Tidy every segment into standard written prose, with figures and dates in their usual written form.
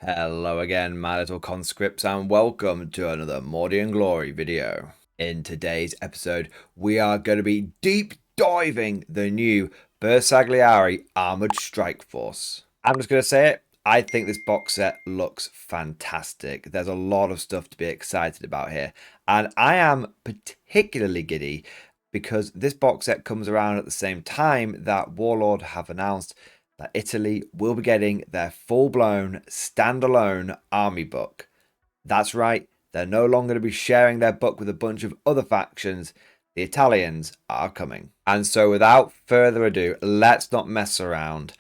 Hello again, my little conscripts, and welcome to another Mordian Glory video. In today's episode, we are going to be deep diving the new Bersaglieri Armored Strike Force. I'm just going to say it, I think this box set looks fantastic. There's a lot of stuff to be excited about here, and I am particularly giddy because this box set comes around at the same time that Warlord have announced that Italy will be getting their full-blown, standalone army book. That's right, they're no longer going to be sharing their book with a bunch of other factions. The Italians are coming. And so without further ado, let's not mess around.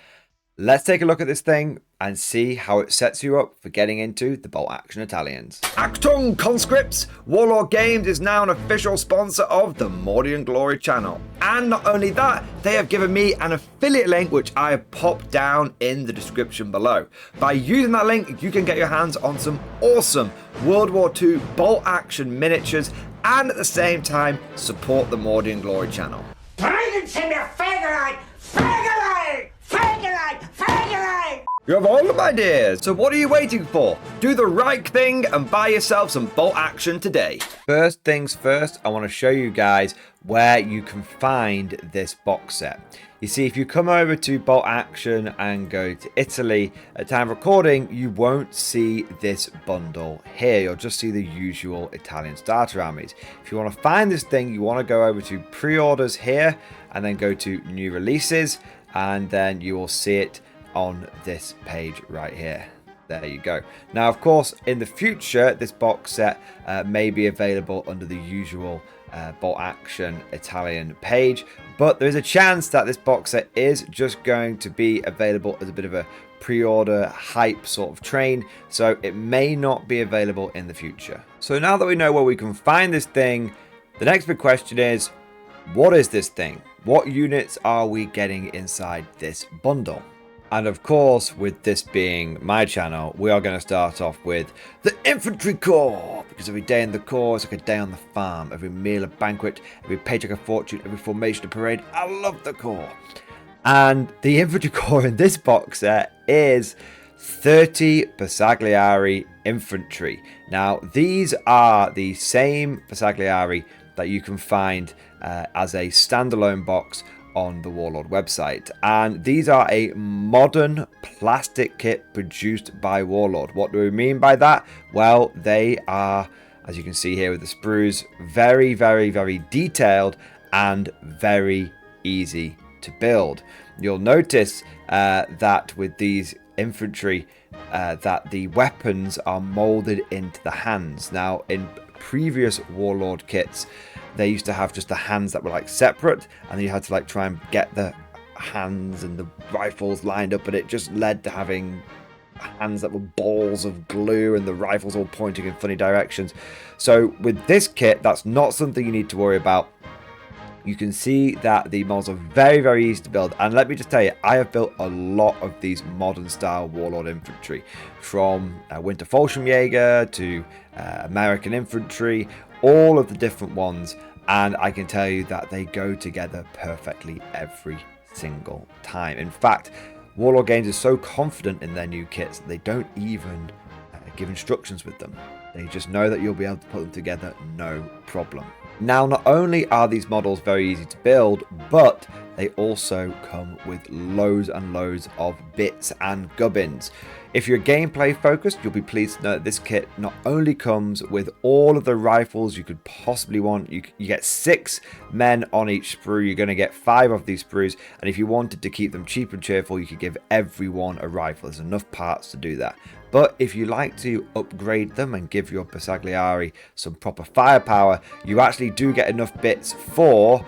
Let's take a look at this thing and see how it sets you up for getting into the bolt action Italians. Achtung, conscripts! Warlord Games is now an official sponsor of the Mordian Glory channel. And not only that, they have given me an affiliate link which I have popped down in the description below. By using that link, you can get your hands on some awesome World War II bolt action miniatures and at the same time support the Mordian Glory channel. You have all of my ideas, so what are you waiting for? Do the right thing and buy yourself some bolt action today. First things first, I want to show you guys where you can find this box set. You see, if you come over to bolt action and go to Italy, at time of recording, you won't see this bundle here. You'll just see the usual Italian starter armies. If you want to find this thing, you want to go over to pre-orders here and then go to new releases, and then you will see it on this page right here. There you go. Now, of course, in the future, this box set may be available under the usual bolt action Italian page, but there is a chance that this box set is just going to be available as a bit of a pre-order hype sort of train, so it may not be available in the future. So now that we know where we can find this thing, the next big question is, what is this thing? What units are we getting inside this bundle? And of course, with this being my channel, we are going to start off with the Infantry Corps. Because every day in the Corps is like a day on the farm. Every meal a banquet, every paycheck a fortune, every formation a parade. I love the Corps. And the Infantry Corps in this box set is 30 Bersaglieri Infantry. Now, these are the same Bersaglieri that you can find as a standalone box on the Warlord website, and these are a modern plastic kit produced by Warlord. What do we mean by that? Well, they are, as you can see here with the sprues, very, very, very detailed and very easy to build. You'll notice that with these infantry that the weapons are molded into the hands. Now, in previous Warlord kits, they used to have just the hands that were like separate, and then you had to like try and get the hands and the rifles lined up, and it just led to having hands that were balls of glue and the rifles all pointing in funny directions. So with this kit, that's not something you need to worry about. You can see that the models are very, very easy to build. And let me just tell you, I have built a lot of these modern style Warlord infantry, from Winter Fallschirmjäger to American infantry, all of the different ones. And I can tell you that they go together perfectly every single time. In fact, Warlord Games is so confident in their new kits that they don't even give instructions with them. They just know that you'll be able to put them together no problem. Now, not only are these models very easy to build, but they also come with loads and loads of bits and gubbins. If you're gameplay focused, you'll be pleased to know that this kit not only comes with all of the rifles you could possibly want. You get 6 men on each sprue. You're going to get 5 of these sprues, and if you wanted to keep them cheap and cheerful, you could give everyone a rifle. There's enough parts to do that. But if you like to upgrade them and give your Bersaglieri some proper firepower, you actually do get enough bits for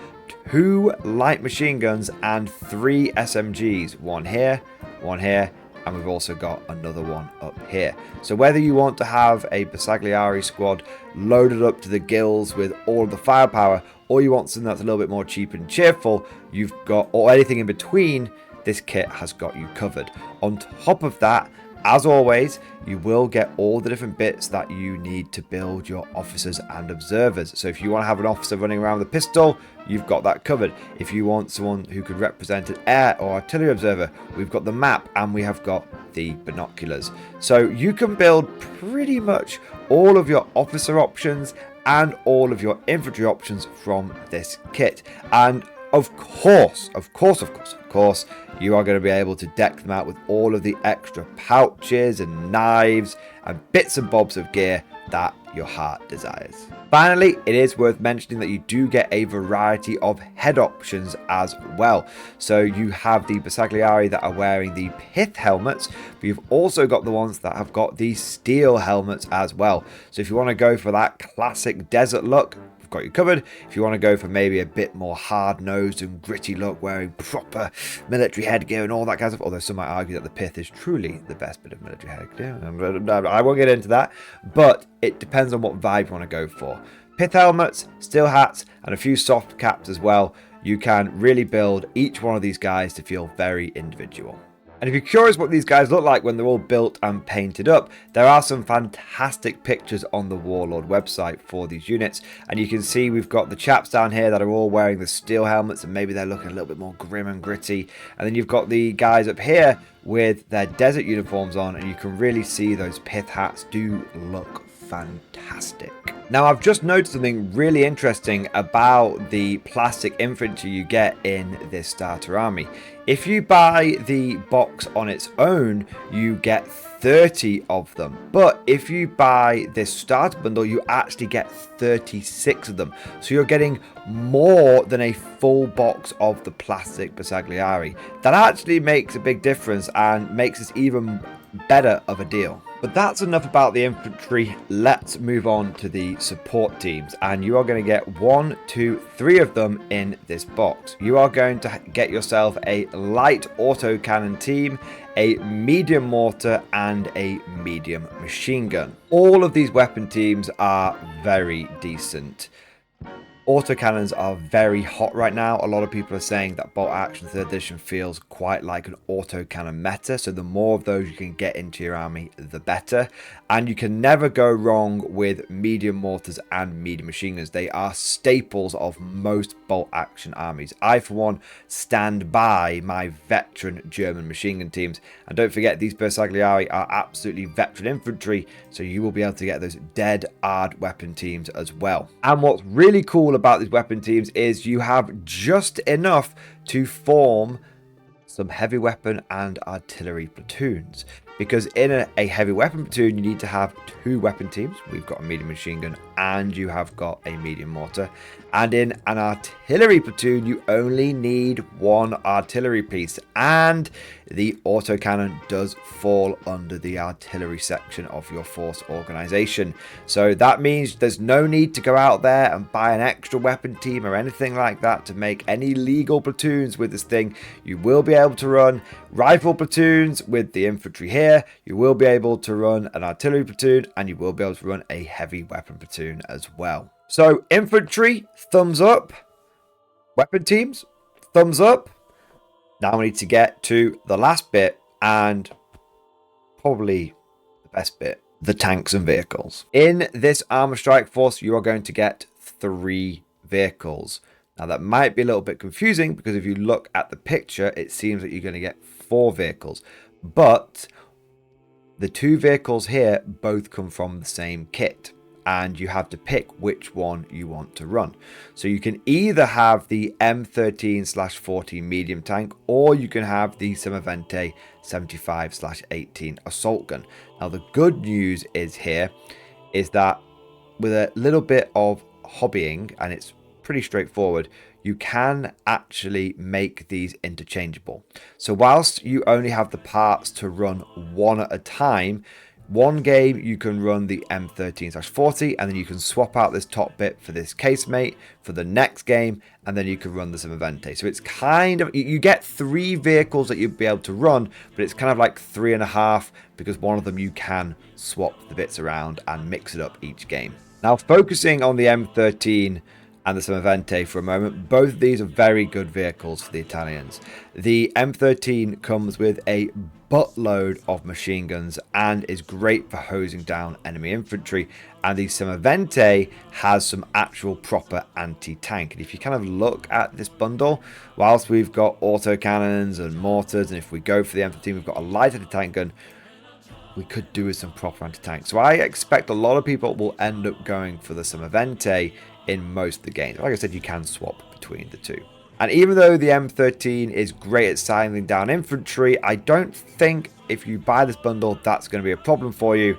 2 light machine guns and 3 SMGs. One here, and we've also got another one up here. So whether you want to have a Bersaglieri squad loaded up to the gills with all of the firepower, or you want something that's a little bit more cheap and cheerful, you've got, or anything in between, this kit has got you covered. On top of that, as always, you will get all the different bits that you need to build your officers and observers. So if you want to have an officer running around with a pistol, you've got that covered. If you want someone who could represent an air or artillery observer, we've got the map and we have got the binoculars. So you can build pretty much all of your officer options and all of your infantry options from this kit. And of course, you are going to be able to deck them out with all of the extra pouches and knives and bits and bobs of gear that your heart desires. Finally, it is worth mentioning that you do get a variety of head options as well. So you have the Bersaglieri that are wearing the pith helmets, but you've also got the ones that have got the steel helmets as well. So if you want to go for that classic desert look, we've got you covered. If you want to go for maybe a bit more hard-nosed and gritty look, wearing proper military headgear and all that kind of stuff, although some might argue that the pith is truly the best bit of military headgear. I won't get into that, but it depends on what vibe you want to go for. Pith helmets, steel hats, and a few soft caps as well. You can really build each one of these guys to feel very individual. And if you're curious what these guys look like when they're all built and painted up, there are some fantastic pictures on the Warlord website for these units. And you can see we've got the chaps down here that are all wearing the steel helmets and maybe they're looking a little bit more grim and gritty. And then you've got the guys up here with their desert uniforms on, and you can really see those pith hats do look fantastic. Now, I've just noticed something really interesting about the plastic infantry you get in this starter army. If you buy the box on its own, you get 30 of them. But if you buy this starter bundle, you actually get 36 of them. So you're getting more than a full box of the plastic Bersaglieri. That actually makes a big difference and makes this even better of a deal. But that's enough about the infantry. Let's move on to the support teams, and you are going to get 1, 2, 3 of them in this box. You are going to get yourself a light autocannon team, a medium mortar, and a medium machine gun. All of these weapon teams are very decent. Autocannons are very hot right now. A lot of people are saying that bolt action 3rd edition feels quite like an autocannon meta, so the more of those you can get into your army, the better. And you can never go wrong with medium mortars and medium machine guns. They are staples of most bolt action armies. I, for one, stand by my veteran German machine gun teams. And don't forget, these Bersaglieri are absolutely veteran infantry, so you will be able to get those dead hard weapon teams as well. And what's really cool about these weapon teams is you have just enough to form some heavy weapon and artillery platoons, because in a heavy weapon platoon you need to have 2 weapon teams. We've got a medium machine gun and you have got a medium mortar, and in an artillery platoon you only need 1 artillery piece, and the autocannon does fall under the artillery section of your force organization. So that means there's no need to go out there and buy an extra weapon team or anything like that to make any legal platoons with this thing. You will be able to run rifle platoons with the infantry here, you will be able to run an artillery platoon, and you will be able to run a heavy weapon platoon as well. So infantry, thumbs up. Weapon teams, thumbs up. Now we need to get to the last bit, and probably the best bit, the tanks and vehicles. In this Armor Strike Force, you are going to get 3 vehicles. Now that might be a little bit confusing, because if you look at the picture, it seems that you're going to get 4 vehicles. But the 2 vehicles here both come from the same kit, and you have to pick which one you want to run. So you can either have the M13/14 medium tank, or you can have the Semavente 75/18 assault gun. Now the good news is that with a little bit of hobbying, and it's pretty straightforward, you can actually make these interchangeable. So whilst you only have the parts to run 1 at a time, one game you can run the M13/40, and then you can swap out this top bit for this casemate for the next game, and then you can run the Semavente. So it's kind of, you get 3 vehicles that you'd be able to run, but it's kind of like 3.5, because one of them you can swap the bits around and mix it up each game. Now focusing on the M13 and the Semovente for a moment. Both of these are very good vehicles for the Italians. The M13 comes with a buttload of machine guns and is great for hosing down enemy infantry, and the Semovente has some actual proper anti-tank. And if you kind of look at this bundle, whilst we've got autocannons and mortars, and if we go for the M13 we've got a light anti-tank gun, we could do with some proper anti-tank. So I expect a lot of people will end up going for the Semovente in most of the games. Like I said, you can swap between the two. And even though the M13 is great at silencing down infantry, I don't think if you buy this bundle, that's going to be a problem for you,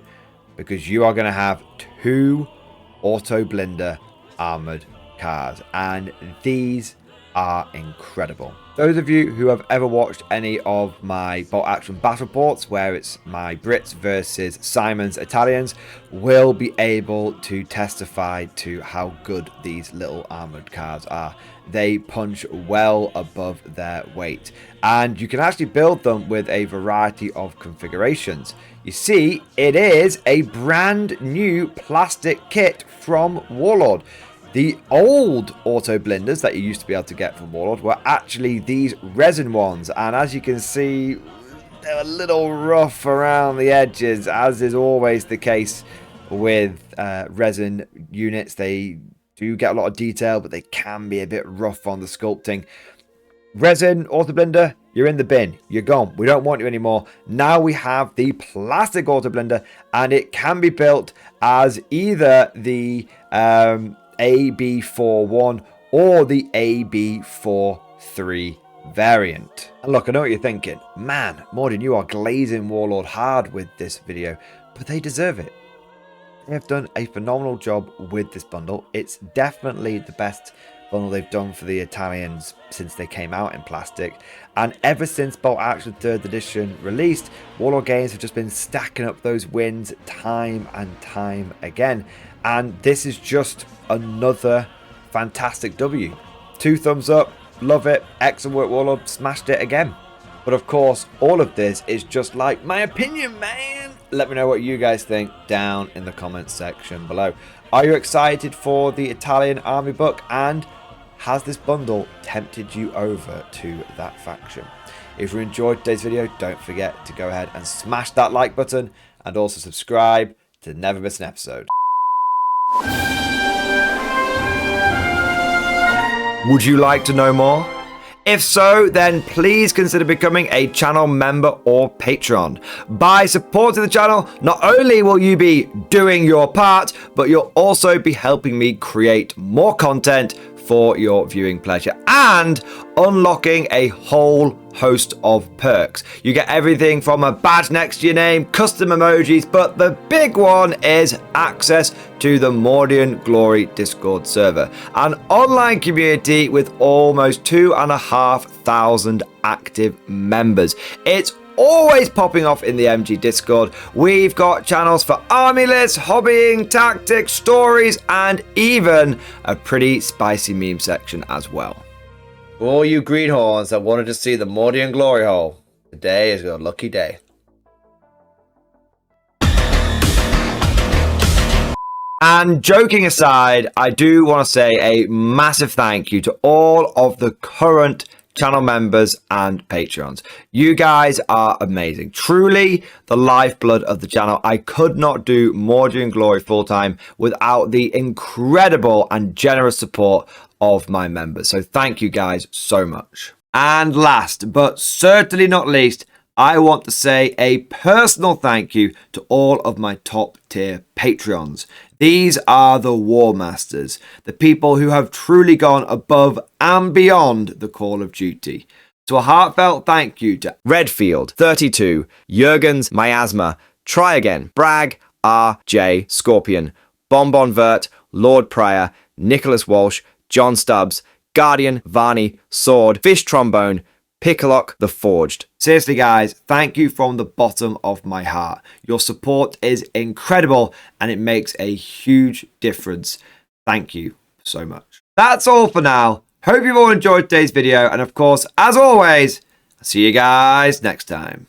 because you are going to have 2 auto blinder armored cars, and these are incredible. Those of you who have ever watched any of my bolt action battle reports, where it's my Brits versus Simon's Italians, will be able to testify to how good these little armored cars are. They punch well above their weight, and you can actually build them with a variety of configurations. You see, it is a brand new plastic kit from Warlord. The old auto blinders that you used to be able to get from Warlord were actually these resin ones, and as you can see, they're a little rough around the edges, as is always the case with resin units. They do get a lot of detail, but they can be a bit rough on the sculpting. Resin auto blinder, you're in the bin, you're gone, we don't want you anymore. Now we have the plastic auto blinder, and it can be built as either the AB41 or the AB43 variant. And look, I know what you're thinking. Man, Mordian, you are glazing Warlord hard with this video, but they deserve it. They have done a phenomenal job with this bundle. It's definitely the best bundle they've done for the Italians since they came out in plastic. And ever since Bolt Action 3rd edition released, Warlord Games have just been stacking up those wins time and time again. And this is just another fantastic W. 2 thumbs up, love it, excellent work Warlord, smashed it again. But of course, all of this is just like my opinion, man. Let me know what you guys think down in the comments section below. Are you excited for the Italian army book, and has this bundle tempted you over to that faction? If you enjoyed today's video, don't forget to go ahead and smash that like button, and also subscribe to never miss an episode. Would you like to know more? If so, then please consider becoming a channel member or patron. By supporting the channel, not only will you be doing your part, but you'll also be helping me create more content for your viewing pleasure and unlocking a whole host of perks. You get everything from a badge next to your name, custom emojis, but the big one is access to the Mordian Glory Discord server, an online community with almost 2,500 active members. It's always popping off in the MG Discord. We've got channels for army lists, hobbying, tactics, stories, and even a pretty spicy meme section as well. For all you greenhorns that wanted to see the Mordian glory hole, today is your lucky day. And joking aside, I do want to say a massive thank you to all of the current channel members and patrons. You guys are amazing, truly the lifeblood of the channel. I could not do Mordian Glory full time without the incredible and generous support of my members, so thank you guys so much. And last but certainly not least, I want to say a personal thank you to all of my top tier Patreons. These are the War Masters, the people who have truly gone above and beyond the call of duty. So a heartfelt thank you to Redfield, 32, Jurgens, Miasma, Try Again, Bragg, RJ, Scorpion, Bonbon Vert, Lord Pryor, Nicholas Walsh, John Stubbs, Guardian, Varney, Sword, Fish Trombone, Picklock the Forged. Seriously guys, thank you from the bottom of my heart. Your support is incredible and it makes a huge difference. Thank you so much. That's all for now. Hope you've all enjoyed today's video, and of course, as always, I'll see you guys next time.